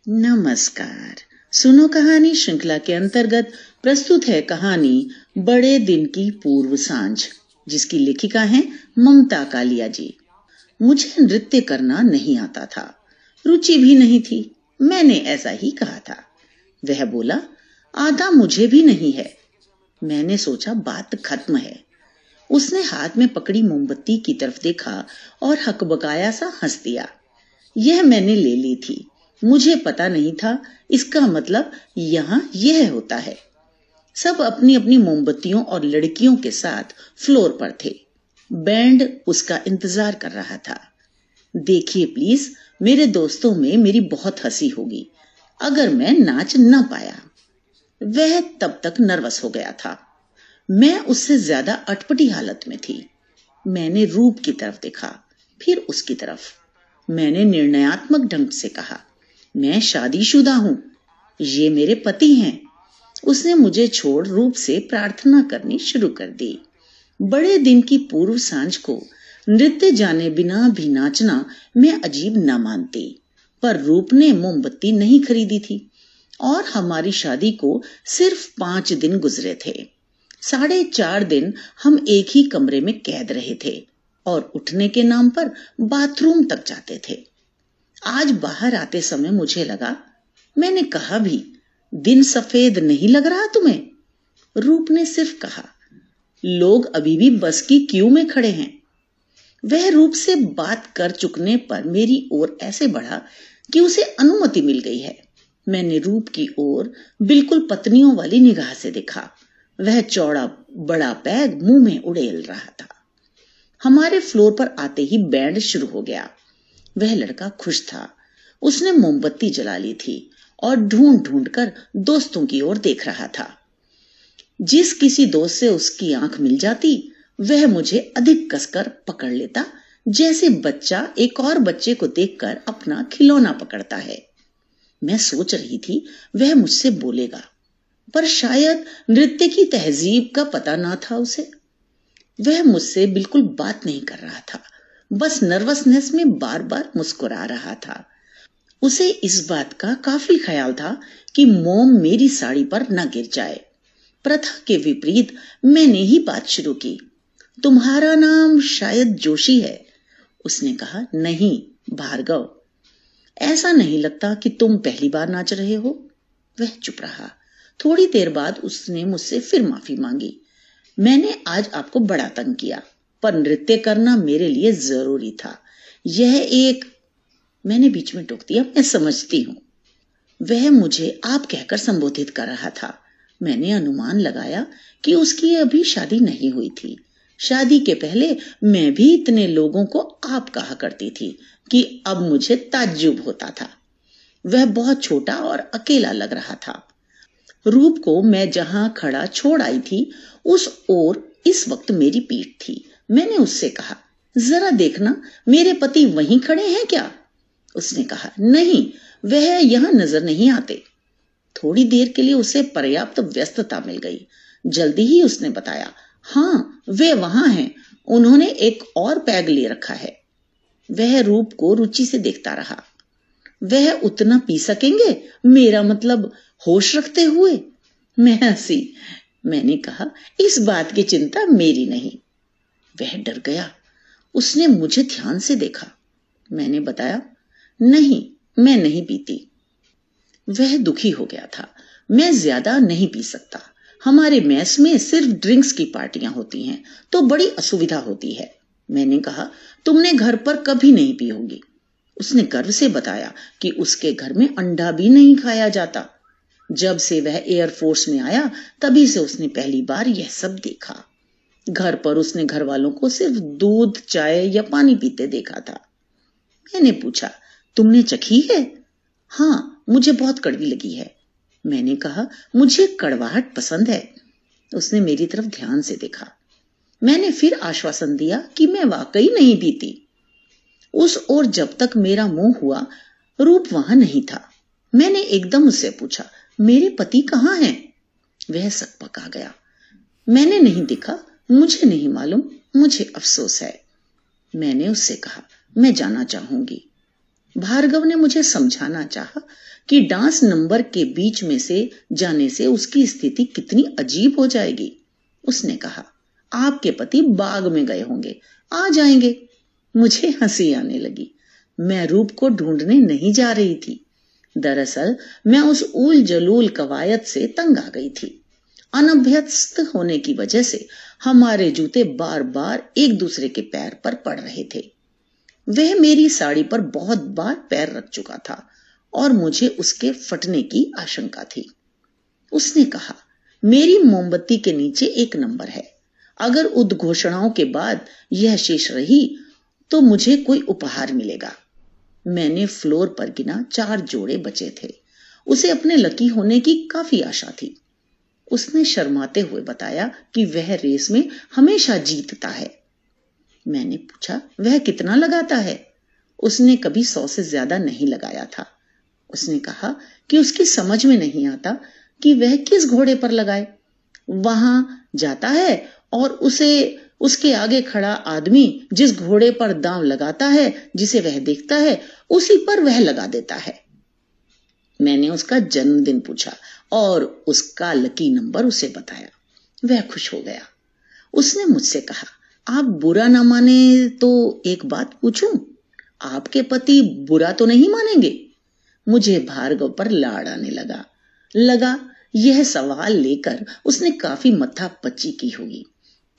नमस्कार। सुनो कहानी श्रृंखला के अंतर्गत प्रस्तुत है कहानी बड़े दिन की पूर्व सांझ, जिसकी लेखिका हैं ममता कालिया जी। मुझे नृत्य करना नहीं आता था, रुचि भी नहीं थी। मैंने ऐसा ही कहा था। वह बोला, आता मुझे भी नहीं है। मैंने सोचा बात खत्म है। उसने हाथ में पकड़ी मोमबत्ती की तरफ देखा और हकबकाया सा हंस दिया। यह मैंने ले ली थी। मुझे पता नहीं था इसका मतलब यहाँ यह होता है। सब अपनी अपनी मोमबत्तियों और लड़कियों के साथ फ्लोर पर थे। बैंड उसका इंतजार कर रहा था। देखिए प्लीज, मेरे दोस्तों में मेरी बहुत हंसी होगी अगर मैं नाच न पाया। वह तब तक नर्वस हो गया था। मैं उससे ज्यादा अटपटी हालत में थी। मैंने रूप की तरफ देखा, फिर उसकी तरफ। मैंने निर्णयात्मक ढंग से कहा, मैं शादीशुदा हूं, ये मेरे पति हैं। उसने मुझे छोड़ रूप से प्रार्थना करनी शुरू कर दी। बड़े दिन की पूर्व सांझ को नृत्य जाने बिना भी नाचना मैं अजीब न मानती, पर रूप ने मोमबत्ती नहीं खरीदी थी और हमारी शादी को सिर्फ 5 दिन गुजरे थे। 4.5 दिन हम एक ही कमरे में कैद रहे थे और उठने के नाम पर बाथरूम तक जाते थे। आज बाहर आते समय मुझे लगा, मैंने कहा भी, दिन सफेद नहीं लग रहा तुम्हें? रूप ने सिर्फ कहा, लोग अभी भी बस की क्यू में खड़े हैं। वह रूप से बात कर चुकने पर मेरी ओर ऐसे बढ़ा कि उसे अनुमति मिल गई है। मैंने रूप की ओर बिल्कुल पत्नियों वाली निगाह से देखा। वह चौड़ा बड़ा पैग मुंह में उड़ेल रहा था। हमारे फ्लोर पर आते ही बैंड शुरू हो गया। वह लड़का खुश था। उसने मोमबत्ती जला ली थी और ढूंढ ढूंढ कर दोस्तों की ओर देख रहा था। जिस किसी दोस्त से उसकी आंख मिल जाती, वह मुझे अधिक कसकर पकड़ लेता, जैसे बच्चा एक और बच्चे को देखकर अपना खिलौना पकड़ता है। मैं सोच रही थी वह मुझसे बोलेगा, पर शायद नृत्य की तहजीब का पता ना था उसे। वह मुझसे बिल्कुल बात नहीं कर रहा था, बस नर्वसनेस में बार बार मुस्कुरा रहा था। उसे इस बात का काफी ख्याल था कि मोम मेरी साड़ी पर न गिर जाए। प्रथा के विपरीत मैंने ही बात शुरू की। तुम्हारा नाम शायद जोशी है, उसने कहा। नहीं, भार्गव। ऐसा नहीं लगता कि तुम पहली बार नाच रहे हो। वह चुप रहा। थोड़ी देर बाद उसने मुझसे फिर माफी मांगी। मैंने आज आपको बड़ा तंग किया, पर नृत्य करना मेरे लिए जरूरी था। यह एक, मैंने बीच में टोक दिया, मैं समझती हूं। वह मुझे आप कहकर संबोधित कर रहा था। मैंने अनुमान लगाया कि उसकी अभी शादी नहीं हुई थी। शादी के पहले मैं भी इतने लोगों को आप कहा करती थी कि अब मुझे ताज्जुब होता था। वह बहुत छोटा और अकेला लग रहा था। रूप को मैं जहां खड़ा छोड़ आई थी, उस ओर इस वक्त मेरी पीठ थी। मैंने उससे कहा, जरा देखना, मेरे पति वहीं खड़े हैं क्या? उसने कहा, नहीं, वह यहां नजर नहीं आते। थोड़ी देर के लिए उसे पर्याप्त व्यस्तता मिल गई। जल्दी ही उसने बताया, हाँ, वे वहां हैं, उन्होंने एक और पैग ले रखा है। वह रूप को रुचि से देखता रहा। वह उतना पी सकेंगे, मेरा मतलब होश रखते हुए? मैं हंसी। मैंने कहा, इस बात की चिंता मेरी नहीं। वह डर गया। उसने मुझे ध्यान से देखा। मैंने बताया, नहीं, मैं नहीं पीती। वह दुखी हो गया था। मैं ज्यादा नहीं पी सकता। हमारे मेस में सिर्फ ड्रिंक्स की पार्टियां होती हैं, तो बड़ी असुविधा होती है। मैंने कहा, तुमने घर पर कभी नहीं पी होगी। उसने गर्व से बताया कि उसके घर में अंडा भी नहीं खाया जाता। जब से वह एयरफोर्स में आया, तभी से उसने पहली बार यह सब देखा। घर पर उसने घर वालों को सिर्फ दूध, चाय या पानी पीते देखा था। मैंने पूछा, तुमने चखी है? हाँ, मुझे बहुत कड़वी लगी है। मैंने कहा, मुझे कड़वाहट पसंद है। उसने मेरी तरफ ध्यान से देखा। मैंने फिर आश्वासन दिया कि मैं वाकई नहीं पीती। उस ओर जब तक मेरा मुंह हुआ, रूप वहां नहीं था। मैंने एकदम उससे पूछा, मेरे पति कहाँ हैं? वह सकपका गया। मैंने नहीं देखा, मुझे नहीं मालूम, मुझे अफसोस है। मैंने उससे कहा, मैं जाना चाहूंगी। भार्गव ने मुझे समझाना चाहा कि डांस नंबर के बीच में से जाने से उसकी स्थिति कितनी अजीब हो जाएगी। उसने कहा, आपके पति बाग में गए होंगे, आ जाएंगे। मुझे हंसी आने लगी। मैं रूप को ढूंढने नहीं जा रही थी। दरअसल मैं उस ऊल जलूल कवायद से तंग आ गई थी। अनभ्यस्त होने की वजह से हमारे जूते बार बार एक दूसरे के पैर पर पड़ रहे थे। वह मेरी साड़ी पर बहुत बार पैर रख चुका था और मुझे उसके फटने की आशंका थी। उसने कहा, मेरी मोमबत्ती के नीचे एक नंबर है। अगर उद्घोषणाओं के बाद यह शेष रही तो मुझे कोई उपहार मिलेगा। मैंने फ्लोर पर गिना 4 जोड़े बचे थे। उसे अपने लकी होने की काफी आशा थी। उसने शर्माते हुए बताया कि वह रेस में हमेशा जीतता है। मैंने पूछा, वह कितना लगाता है? उसने कभी 100 से ज्यादा नहीं लगाया था। उसने कहा कि उसकी समझ में नहीं आता कि वह किस घोड़े पर लगाए। वहां जाता है और उसके आगे खड़ा आदमी जिस घोड़े पर दांव लगाता है, जिसे वह देखता है, उसी पर वह लगा देता है। मैंने उसका जन्मदिन पूछा और उसका लकी नंबर उसे बताया। वह खुश हो गया। उसने मुझसे कहा, आप बुरा ना माने तो एक बात पूछूं? आपके पति बुरा तो नहीं मानेंगे? मुझे भार्गव पर लाड़ आने लगा यह सवाल लेकर उसने काफी मत्थापच्ची की होगी।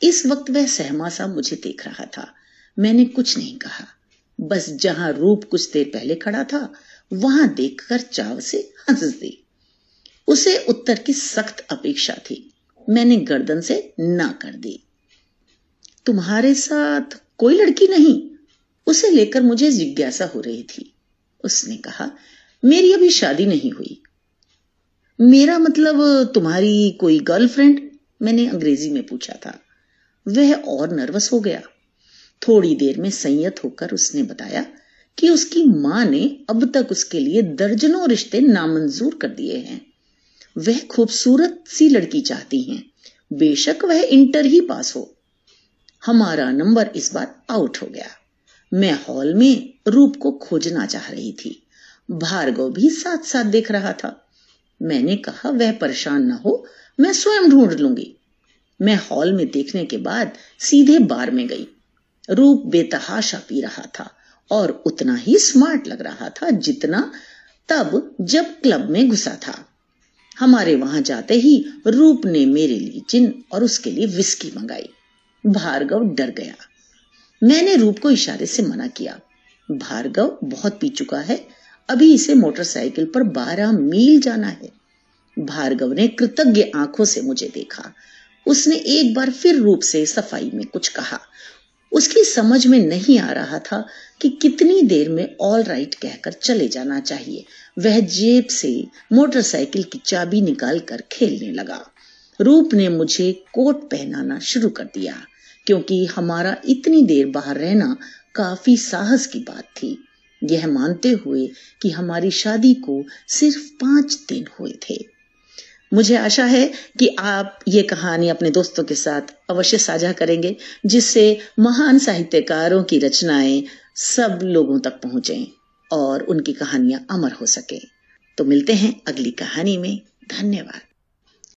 इस वक्त वह सहमा सा मुझे देख रहा था। मैंने कुछ नहीं कहा, बस जहां रूप कुछ देर पहले खड़ा था वहां देखकर चाव से हंस दी। उसे उत्तर की सख्त अपेक्षा थी। मैंने गर्दन से ना कर दी। तुम्हारे साथ कोई लड़की नहीं? उसे लेकर मुझे जिज्ञासा हो रही थी। उसने कहा, मेरी अभी शादी नहीं हुई। मेरा मतलब तुम्हारी कोई गर्लफ्रेंड? मैंने अंग्रेजी में पूछा था। वह और नर्वस हो गया। थोड़ी देर में संयत होकर उसने बताया कि उसकी मां ने अब तक उसके लिए दर्जनों रिश्ते नामंजूर कर दिए हैं। वह खूबसूरत सी लड़की चाहती हैं, बेशक वह इंटर ही पास हो। हमारा नंबर इस बार आउट हो गया। मैं हॉल में रूप को खोजना चाह रही थी। भार्गव भी साथ साथ देख रहा था। मैंने कहा, वह परेशान ना हो, मैं स्वयं ढूंढ लूंगी। मैं हॉल में देखने के बाद सीधे बार में गई। रूप बेतहाशा पी रहा था और उतना ही स्मार्ट लग रहा था जितना तब जब क्लब में घुसा था। हमारे वहां जाते ही रूप ने मेरे लिए जिन और उसके लिए विस्की मंगाई। भार्गव डर गया। मैंने रूप को इशारे से मना किया। भार्गव बहुत पी चुका है, अभी इसे मोटरसाइकिल पर 12 मील जाना है। भार्गव ने कृतज्ञ आंखों से मुझे देखा। उसने एक बार फिर रूप से सफाई में कुछ कहा। उसकी समझ में नहीं आ रहा था कि कितनी देर में ऑल राइट कहकर चले जाना चाहिए। वह जेब से मोटरसाइकिल की चाबी निकालकर खेलने लगा। रूप ने मुझे कोट पहनाना शुरू कर दिया, क्योंकि हमारा इतनी देर बाहर रहना काफी साहस की बात थी, यह मानते हुए कि हमारी शादी को सिर्फ 5 दिन हुए थे। मुझे आशा है कि आप ये कहानी अपने दोस्तों के साथ अवश्य साझा करेंगे, जिससे महान साहित्यकारों की रचनाएं सब लोगों तक पहुंचें और उनकी कहानियां अमर हो सके। तो मिलते हैं अगली कहानी में। धन्यवाद।